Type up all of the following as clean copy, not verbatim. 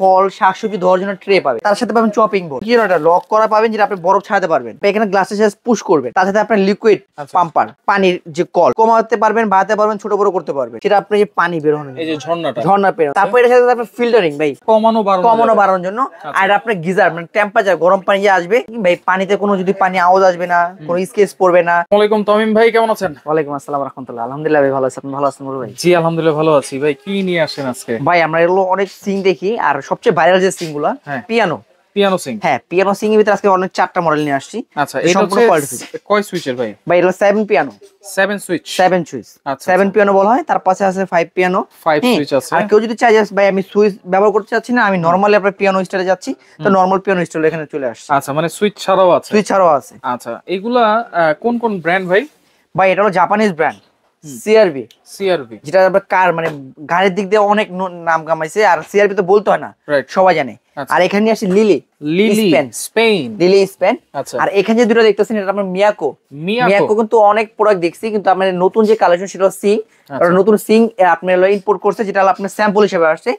ফল শাকসবজি ধোয়ার জন্য ট্রে পাবেন, তার সাথে পাবেন চপিং বোর্ড, কি এটা লক করা পাবেন যেটা আপনি বরফ ছাড়াতে পারবেন। এখানে গ্লাসের সাথে পুশ করবেন, তার সাথে আপনার লিকুইড পাম্পার পানির যে কল কমাতে পারবেন, বাড়াতে পারবেন, ছোট বড় করতে পারবেন, সেটা আপনি যে পানি বের হয় এই যে ঝর্ণা বের। তারপর এর সাথে আপনার ফিল্টারিং ভাই কমানো বাড়ানোর জন্য, আর আপনার গিজার মানে টেম্পারেচার গরম পানি যে আসবে ভাই, পানিতে কোনো যদি পানি আওয়াজ আসবে না, কোনো স্কেচ পড়বে না। আসসালামু আলাইকুম তামিম ভাই, কেমন আছেন? ওয়ালাইকুম আসসালাম রাহমাতুল্লাহ। আলহামদুলিল্লাহ ভাই ভালো আছি, আপনি ভালো আছেন ভাই? জি আলহামদুলিল্লাহ ভালো আছি। ভাই কি নিয়ে আসেন আজকে? ভাই আমরা এগুলো অনেক সিং দেখি, আর সবচেয়ে ভাইরাল যে সিং গুলা পিয়ানো সিং। হ্যাঁ, পিয়ানো সিং এর ভিতরে আজকে অনেক 4টা মডেল নিয়ে আসছি। আচ্ছা, এটা হচ্ছে কয় সুইচের ভাই? ভাই এটা 7 পিয়ানো, 7 সুইচ। আচ্ছা 7 পিয়ানো বলা হয়, তার পাশে আছে 5 পিয়ানো, 5 সুইচ আছে। আর কেউ যদি চায় যে ভাই আমি সুইচ ব্যবহার করতে চাচ্ছি না, আমি নরমালি আপনার পিয়ানো স্টাইলে যাচ্ছি, তো নরমাল পিয়ানো স্টাইল এখানে চলে আসছে। আচ্ছা, মানে সুইচ ছাড়াও আছে? সুইচ ছাড়াও আছে। আচ্ছা, এগুলা কোন কোন ব্র্যান্ড ভাই? ভাই এটা হলো জাপানিজ ব্র্যান্ড সিআরবি, যেটা কার মানে গাড়ির দিক দিয়ে অনেক নাম কামাইছে, আর সিআরবি তো বলতে হয় না, সবাই জানে। আর এখানে আসে লিলি স্পেন। আর এখানে যে দুটো দেখতেছেন এটা আপনার মিয়াকো কিন্তু অনেক প্রোডাক্ট দেখছি, কিন্তু আপনার নতুন যে কালেকশন সেটা সিং, নতুন সিং আপনার ইম্পোর্ট করছে, যেটা আপনার স্যাম্পল হিসেবে আসছে।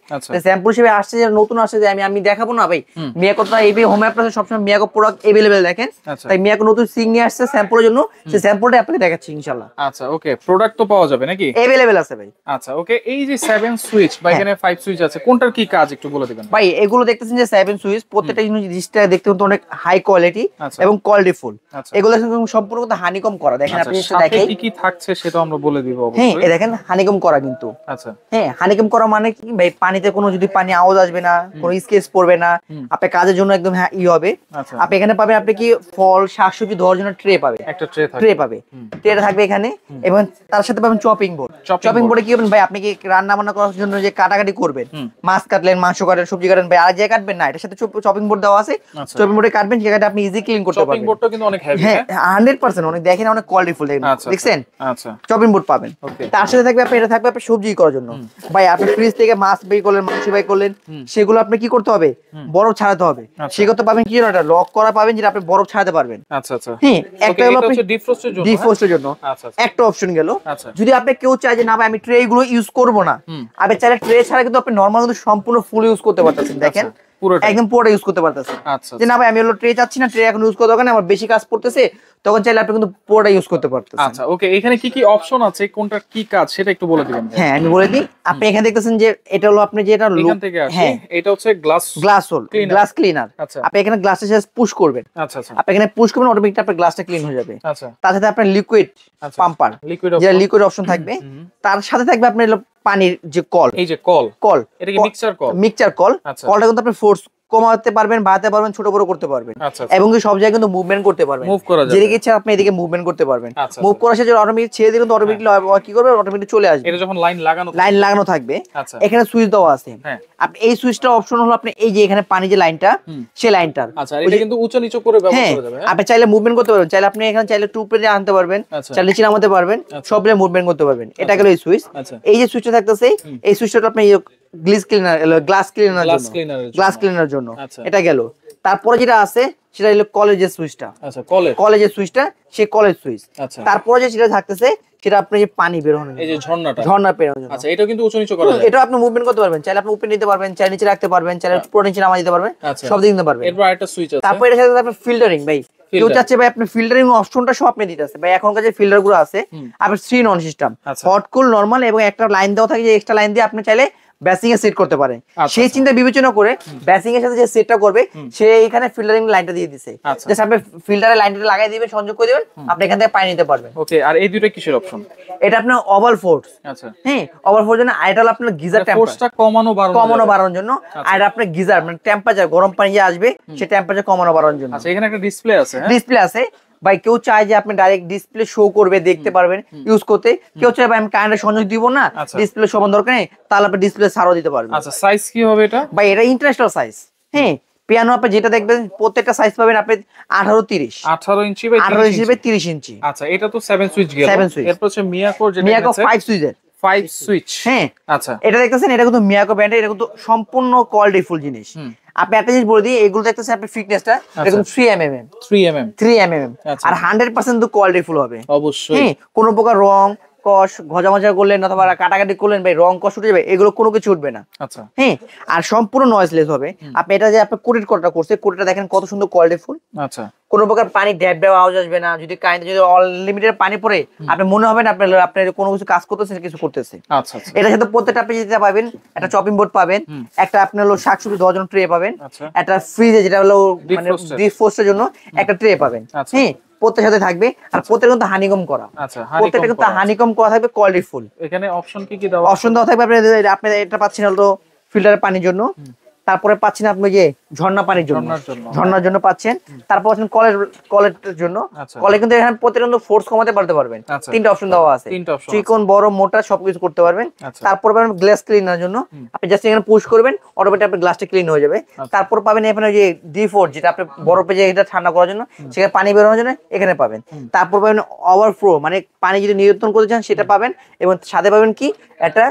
স্যাম্পল হিসেবে আসছে যে নতুন আসছে, যে আমি দেখাবো না ভাই মিয়াকো তো এই হোম অ্যাপ্লায়েন্স সবসময় মিয়াকো প্রোডাক্ট अवेलेबल দেখেন, তাই মিয়াকো নতুন সিং নিয়ে আসছে স্যাম্পলের জন্য, সেই স্যাম্পলটা আপনাকে দেখাচ্ছি ইনশাআল্লাহ। আচ্ছা ওকে, প্রোডাক্ট তো পাওয়া যাবে নাকি? अवेलेबल আছে ভাই। আচ্ছা ওকে, এই যে 7 সুইচ বা এখানে 5 সুইচ আছে, কোনটার কি কাজ একটু বলে দিবেন ভাই? এগুলো দেখতেছেন যে 7 সুইচ, প্রত্যেকটা জিনিসটা দেখতে কিন্তু অনেক হাই কোয়ালিটি এবং কোয়ালিটি ফুল। এগুলো সম্পূর্ণ হানিকম করা, দেখেন আপনি দেখেন কি কি থাকছে সেটা আমরা বলে দিব অবশ্যই। হ্যাঁ এই দেখেন হানিকম করা কিন্তু। আচ্ছা হ্যাঁ, হানিকম করা মানে কি ভাই? পানিতে কোনো যদি পানি আওয়াজ আসবে না, কোনো স্কেচ পড়বে না, আপনি কাজের জন্য একদম ই হবে। আপনি এখানে পাবেন আপনি কি ফল শাকসবজি ধোয়ার জন্য ট্রে পাবে, একটা ট্রে পাবে, ট্রেটা থাকবে এখানে, এবং তার সাথে পাবেন চপিং বোর্ড। চপিং বোর্ডে কি করবেন ভাই? আপনি কি রান্না বান্না করার জন্য যে কাটাকাটি করবেন, মাছ কাটলেন, মাংস কাটলেন, সবজি কাটলেন ভাই, আর যে কাটবেন না, এটার সাথে চপিং বোর্ড দেওয়া আছে। চপিং বোর্ডে কাটবেন, সেটা আপনি ইজি ক্লিন করতে পারবেন। চপিং বোর্ডটা কিন্তু অনেক হেভি। হ্যাঁ 100% অনেক, দেখেন অনেক কোয়ালিটিফুল দেখছেন। আচ্ছা, চপিং বোর্ড পাবেন। তার সাথে থাকবে আপনি, এটা থাকবে আপনি সবজি করার জন্য ভাই, আপনি ফ্রিজ থেকে মাছ বের করলেন, মাংস বের করলেন, সেগুলো আপনি কি করতে হবে? বরফ ছাড়াতে হবে। সেগুলো পাবেন কি এটা লক করা পাবেন, যেটা আপনি বরফ ছাড়াতে পারবেন। আচ্ছা আচ্ছা, হ্যাঁ একটা হলো আপনি ডিফ্রস্টের জন্য একটা অপশন গেল। যদি আপনি কেউ চায় যে না ভাই আমি ট্রে গুলো ইউজ করব না, আপনি চাইলে ট্রে ছাড়া কিন্তু আপনি নরমাল কিন্তু সম্পূর্ণ ফুল ইউজ করতে পারতেছেন। দেখেন একদম পুরোটা ইউজ করতে পারতেছেন। যে না ভাই আমি হলো ট্রে চাচ্ছি না, ট্রে এখন ইউজ করতে হবে না, আমার বেশি কাজ পড়তেছে, তখন চাইলে আপনি কিন্তু পুরোটা ইউজ করতে পারতেছেন। আচ্ছা ওকে, এখানে কি কি অপশন আছে, কোনটা কি কাজ সেটা একটু বলে দিবেন। হ্যাঁ আমি বলে দিই। আপনি এখানে দেখতেছেন যে এটা হলো আপনি যে এটা এখান থেকে আসে, এটা হচ্ছে গ্লাস ক্লিনার। আপনি এখানে গ্লাসের সাথে পুশ করবেন। আচ্ছা আচ্ছা, আপনি এখানে পুশ করবেন, অটোমেটিক আপনার গ্লাসটা ক্লিন হয়ে যাবে। আচ্ছা, তার সাথে আপনার লিকুইড পাম্পার, যেটা লিকুইড অপশন থাকবে, তার সাথে থাকবে আপনার পানির যে কল, এই যে কল, এটা কি মিক্সচার কল? কলটা কিন্তু আপনি ফোর্স কমাতে পারবেন, বাড়াতে পারবেন, ছোট বড় করতে পারবেন, এবং কি সব জায়গায় কিন্তু মুভমেন্ট করতে পারবেন, যেদিকে ইচ্ছা আপনি এদিকে মুভমেন্ট করতে পারবেন। মুভ করার সাথে অটোমেটিক ছেড়ে দিলে অটোমেটিকলি কি করবে? অটোমেটিক চলে আসবে। এটা যখন লাইন লাগানো থাকবে, এখানে সুইচ দেওয়া আছে। আপনি এই সুইচটা অপশন হলো আপনি এই যে এখানে পানি যে লাইনটা, সেই লাইনটার। আচ্ছা, এটা কিন্তু উঁচু নিচু করে ব্যবহার করা যাবে। আপনি চাইলে মুভমেন্ট করতে পারবেন, চাইলে আপনি এখানে চাইলে টু প্লেটে আনতে পারবেন, চাইলে নিচে নামাতে পারবেন, সব প্লেটে মুভমেন্ট করতে পারবেন। এটা গেল এই সুইচ। এই যে সুইচটা থাকতেছে, এই সুইচটা আপনি গ্লাস ক্লিনার জন্য এটা গেল। তারপরে যেটা আছে সেটা হলো কলেজের সুইচটা। আচ্ছা, কলেজের সুইচটা সেই কলেজ সুইচ। তারপরে যেটা থাকতেছে সেটা আপনি যে পানি বের হয় এই যে ঝর্ণা বের হয়। আচ্ছা, এটা কিন্তু উঁচু নিচু করা যায়। এটা আপনি মুভমেন্ট করতে পারবেন, চাইলে আপনি উপরে নিতে পারবেন, চাইলে নিচে রাখতে পারবেন, চাইলে পুরো নিচে নামা দিতে পারবেন, সব দিকে নিতে পারবেন। এরপর আরেকটা সুইচ আছে। তারপর এর সাথে আপনি ফিল্টারিং ভাই, কেউ চাচ্ছে ভাই আপনি ফিল্টারিং অপশনটা সব আপনি দিতে আছে ভাই। এখনকার যে ফিল্টার গুলো আছে আপনি 3 নন সিস্টেম, হট কুল নরমাল, এবং একটা লাইন দেওয়া থাকে, যে এক্সট্রা লাইন দিয়ে আপনি চাইলে ব্যাসিং এ সেট করতে পারে। সেই চিন্তা বিবেচনা করে ব্যাসিং এর সাথে যে সেটটা করবে সে এখানে ফিল্টারিং লাইনটা দিয়ে দিয়েছে। জাস্ট আপনি ফিল্টারের লাইনটা লাগাই দিবেন, সংযোগ করে দিবেন, আপনি এখান থেকে পানি নিতে পারবেন। ওকে, আর এই দুটো কিসের অপশন? এটা আপনার ওভাল ফোর্স। আচ্ছা হ্যাঁ, ওভাল ফোর্স জন্য এটা হলো আপনার গিজার টেম্পারেচারটা কমানো বাড়ানোর জন্য, আর আপনার গিজার মানে টেম্পারেচার গরম পানি যে আসবে সেই টেম্পারেচার কমানো বাড়ানোর জন্য। আচ্ছা, এখানে একটা ডিসপ্লে আছে। ডিসপ্লে আছে ভাই, কেউ চায় যে আপনি ডাইরেক্ট ডিসপ্লে শো করবে, দেখতে পারবেন ইউজ করতে। কেউ চায় ভাই আমি কারেন্টের সংযোগ দিব না, ডিসপ্লে সমান দরকার নেই, তাহলে আপনি ডিসপ্লে ছাড়ও দিতে পারবেন। আচ্ছা, সাইজ কি হবে এটা? ভাই এটা ইন্টারন্যাশনাল সাইজ। হ্যাঁ, পিয়ানো আপনি যেটা দেখবেন প্রত্যেকটা সাইজ পাবেন আপনি 18 ইঞ্চি বাই 30 ইঞ্চি। আচ্ছা, এটা তো 7 সুইচ গেল। এরপর হচ্ছে মিয়াকো, যেটা মিয়াকো 5 সুইচের 5 সুইচ। হ্যাঁ আচ্ছা, এটা দেখতেছেন, এটা কিন্তু মিয়াকো ব্র্যান্ডের, এটা কিন্তু সম্পূর্ণ কোয়ালিটিফুল জিনিস। আপনি একটা জিনিস বলে দিই, এগুলো দেখতেছেন আপনি ফিটনেসটা এরকম 3 mm, আর 100% তো কোয়ালিটিফুল হবে অবশ্যই। কোনো প্রকার রং কষ ঘষা করলেন অথবা কাটাকাটি করলেন ভাই, রং কষ উঠে যাবে, এগুলো কোনো কিছু উঠবে না। আচ্ছা হ্যাঁ, আর সম্পূর্ণ নয়েজলেস হবে। আপনি এটা যে আপনি কোটেড করাটা করছে, কোটটা দেখেন কত সুন্দর কোয়ালিটিফুল। আচ্ছা কোনো প্রকার পানি ড্যাব ড্যাব আওয়াজ আসবে না। যদি কারেন্ট যদি অনলিমিটেড পানি পড়ে, আপনি মনে হবে না আপনার কোনো কিছু কাজ করতেছে কিছু করতেছে। আচ্ছা আচ্ছা এটার সাথে প্রত্যেকটা আপনি যেটা পাবেন, একটা চপিং বোর্ড পাবেন, একটা আপনার হলো শাকসবজি ধোয়ার জন্য ট্রে পাবেন, আচ্ছা একটা ফ্রিজে যেটা হলো মানে Defroster। ডিপ ফ্রোস্টের জন্য একটা ট্রে পাবেন। আচ্ছা। হ্যাঁ, প্রত্যেকটার সাথে থাকবে। আর প্রত্যেকটা কিন্তু হানিকম করা, আচ্ছা প্রত্যেকটা কিন্তু হানিকম করা থাকবে, কোয়ালিটি ফুল। এখানে অপশন কি কি দেওয়া অপশন দেওয়া থাকবে। আপনি এটা পাচ্ছেন হলো ফিল্টারের পানির জন্য, তারপরে পাচ্ছেন আপনি যে ঝর্ণা পানির জন্য, ঝর্ণার জন্য পাচ্ছেন, তারপর পাচ্ছেন কলের জন্য। আচ্ছা। কলে কিন্তু এখানে প্রত্যেকটা ফোর্স কমাতে পারবেন। আচ্ছা। 3টা অপশন দেওয়া আছে, তিনটা অপশন চিকন বড় মোটা সবকিছু করতে পারবেন। আচ্ছা। তারপর পাবেন গ্লাস ক্লিনার জন্য, আপনি জাস্ট এখানে পুশ করবেন, অটোমেটিক আপনার গ্লাসটা ক্লিন হয়ে যাবে। তারপর পাবেন এখানে যে D4, যেটা আপনি বরফে যে এটা ঠান্ডা করার জন্য, সেখানে পানি বেরোনোর জন্য এখানে পাবেন। তারপর পাবেন ওভারফ্লো, মানে পানি যদি নিয়ন্ত্রণ করতে চান সেটা পাবেন। এবং সাথে পাবেন কি একটা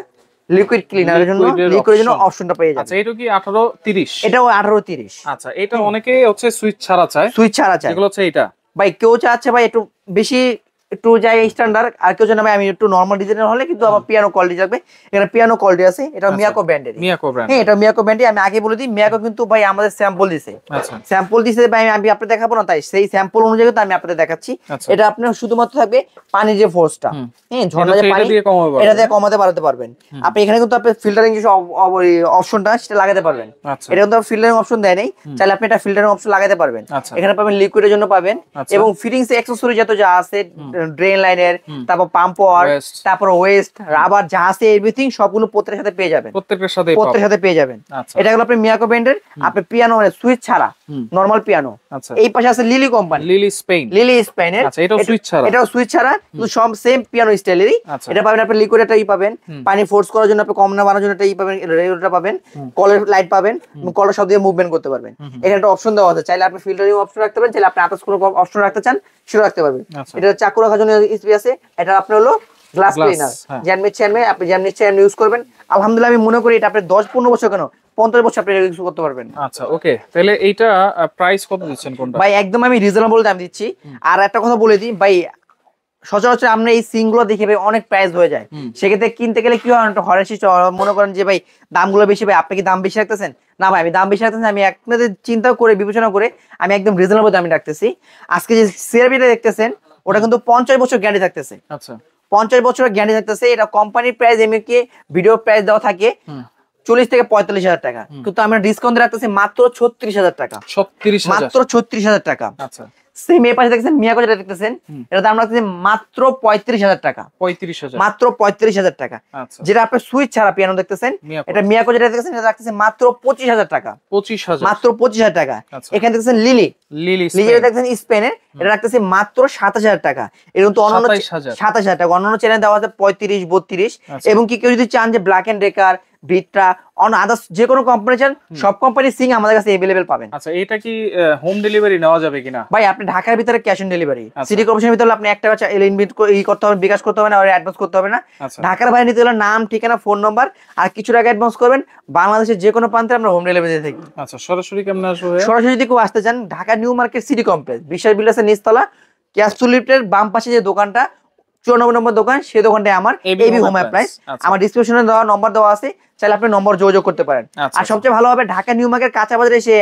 লিকুইড ক্লিনারের জন্য, লিকুইডের জন্য অপশনটা পেয়ে যাবেন। আচ্ছা এটা কি 1830? এটাও 1830। আচ্ছা এটা অনেকে হচ্ছে সুইচ ছাড়া চায়, সুইচ ছাড়া চাই এগুলো হচ্ছে এটা ভাই। কেউ চাচ্ছে ভাই একটু বেশি একটু যাই স্ট্যান্ডার্ড, আর কেউ জানে ভাই আমি একটু নরমাল ডিজাইনের হলে কিন্তু আমার পিয়ানো কোয়ালিটি থাকবে। এখানে পিয়ানো কোয়ালিটি আছে, এটা মিয়াকো ব্র্যান্ডের। মিয়াকো ব্র্যান্ড। হ্যাঁ, এটা মিয়াকো ব্র্যান্ডের। আমি আগে বলে দিই, মিয়াকো কিন্তু ভাই আমাদের স্যাম্পল দিছে। আচ্ছা স্যাম্পল দিছে ভাই, আমি আপনাদের দেখাবো না, তাই সেই স্যাম্পল অনুযায়ী তো আমি আপনাদের দেখাচ্ছি। আচ্ছা। এটা আপনার শুধুমাত্র থাকবে পানির যে ফোর্সটা, হ্যাঁ, ঝর্ণা যে পানি, এটা দিয়ে কমাতে পারতে পারবেন আপনি। এখানে কিন্তু আপনি ফিল্টারিং যে অপশনটা সেটা লাগাতে পারবেন। আচ্ছা এটা কিন্তু ফিল্টারিং অপশন দেয় নাই, চাইলে আপনি এটা ফিল্টারিং অপশন লাগাতে পারবেন। আচ্ছা। এখানে পাবেন লিকুইডের জন্য পাবেন, আচ্ছা। এবং ফিটিংস অ্যাকসেসরি যত যা আছে, ড্রেন লাইনের, তারপর পাম্প ওয়ার, Waste। তারপর ওয়েস্ট, রাবার যা আছে এভরিথিং সবগুলো প্রত্যেকের সাথে পেয়ে যাবেন। প্রত্যেকটার সাথে প্রত্যেকের সাথে পেয়ে যাবেন। আচ্ছা এটা হলো আপনি মিয়াকো ব্র্যান্ডের, আপনি পিয়ানো মানে সুইচ ছাড়া নরমাল পিয়ানো। আচ্ছা এই পাশে আছে lily company, lily Spain. Lily স্পেনের। আচ্ছা এটাও সুইচ ছাড়া, এটাও সুইচ ছাড়া, কিন্তু সব সেম পিয়ানো স্টাইলেরই। আচ্ছা। এটা পাবেন আপনি লিকুইড একটা পাবেন, পানি ফোর্স করার জন্য আপনি কম না বাড়ানোর জন্য একটা পাবেন, রেগুলেটর পাবেন, কলের লাইট পাবেন, কলের সব দিয়ে মুভমেন্ট করতে পারবেন। এখানে একটা অপশন দেওয়া আছে, চাইলে আপনি ফিল্টারিং অপশন রাখতে পারেন, চাইলে আপনি আদার্স কোনো অপশন রাখতে চান সেটা রাখতে পারবেন। আচ্ছা। এটা চাকু রাখার জন্য স্পেস আছে। এটা আপনার হলো গ্লাস ক্লিনার, হ্যাঁ। জ্যামির চেয়ারমে আপনি জ্যামির চেয়ার ইউজ করবেন। আলহামদুলিল্লাহ আমি মনে করি এটা আপনি 10-15 বছর কেন 50 বছর আপনি ইউজ করতে পারবেন। আচ্ছা ওকে, তাহলে এইটা প্রাইস কত দিচ্ছেন কোনটা? ভাই একদম আমি রিজনেবল দাম দিচ্ছি। আর একটা কথা বলে দিই ভাই, সচরাচর আমরা এই সিংগুলো দেখে ভাই অনেক প্রাইস হয়ে যায়, সেক্ষেত্রে কিনতে গেলে কি হয় একটা হরেসি মনে করেন যে ভাই দামগুলো বেশি, ভাই আপনি কি দাম বেশি রাখতেছেন? না ভাই, আমি দাম বেশি রাখতেছি, আমি আপনাদের চিন্তা করে বিবেচনা করে আমি একদম রিজনেবল দামে রাখতেছি। আজকে যে সিআরবিটা দেখতেছেন ওটা কিন্তু 50 বছর গ্যারান্টি থাকতেছে। আচ্ছা 50 বছরের গ্যারান্টি থাকতেছে। এটা কোম্পানির প্রাইস, এমনি ভিডিও প্রাইস দেওয়া থাকে 40 থেকে 45,000 টাকা, কিন্তু আমরা ডিসকাউন্ট রাখতেছি মাত্র 36,000 টাকা। 36,000 মাত্র 36,000 টাকা। আচ্ছা সেম এই পাশে দেখছেন মিয়াকো যেটা দেখতেছেন, এটা দাম রাখতেছি মাত্র 35,000 টাকা। 35,000 মাত্র 35,000 টাকা। আচ্ছা যেটা আপনার সুইচ ছাড়া পিয়ানো দেখতেছেন, মিয়াকো। এটা মিয়াকো যেটা দেখতেছেন এটা রাখতেছে মাত্র 25,000 টাকা। 25,000 মাত্র 25,000 টাকা। আচ্ছা। এখানে দেখতেছেন লিলি, লিলি লিলি যেটা দেখতেছেন স্পেনের, এটা রাখতেছে মাত্র 27,000 টাকা। এরকম তো অন্যান্য 27,000 27,000 টাকা, অন্যান্য চ্যানেল দেওয়া আছে 35, 32। আচ্ছা। এবং কি কেউ যদি চান যে Black and Decker, Vitra, on others যে কোনো কোম্পানি চান, সব কোম্পানির সিং আমাদের কাছে अवेलेबल পাবেন। আচ্ছা এটা কি হোম ডেলিভারি নেওয়া যাবে কিনা? ভাই আপনি ঢাকার ভিতরে ক্যাশ অন ডেলিভারি, আচ্ছা। সিটি কর্পোরেশনের ভিতরে আপনি 1 টাকা ইনভেস্ট করতে হবে, বিকাশ করতে হবে না, আর অ্যাডভান্স করতে হবে না। আচ্ছা ঢাকার বাইরে নিতে হলে নাম, ঠিকানা, ফোন নম্বর আর কিছু টাকা অ্যাডভান্স করবেন। বাংলাদেশের যে কোনো প্রান্তে আমরা হোম ডেলিভারি দিয়ে থাকি। আচ্ছা সরাসরি কেমন আসবে? সরাসরি যদি কেউ আসতে চান, Dhaka new market city complex বিশ্বাস বিল্ডার্সের নিচতলা ক্যাস্টুল লিফটের বাম পাশে যে দোকানটা 94 নম্বর দোকান, সেই দোকানটাই আমার এবি হোম অ্যাপ্লায়েন্স। আচ্ছা। আমার ডিসক্রিপশনে দেওয়া নম্বর দেওয়া আছে, চাইলে আপনি নম্বর যোগাযোগ করতে পারেন। আচ্ছা, আর সবচেয়ে ভালো হবে ঢাকা নিউ মার্কেট কাঁচা বাজারে এসে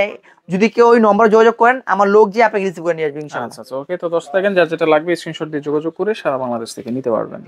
যদি কেউ ওই নম্বর যোগাযোগ করেন, আমার লোক যে আপনাকে রিসিভ করে নিয়ে আসবে ইনশাআল্লাহ। আচ্ছা ওকে, তো 10 সেকেন্ড যার যেটা লাগবে স্ক্রিনশট দিয়ে যোগাযোগ করে সারা বাংলাদেশ থেকে নিতে পারবেন।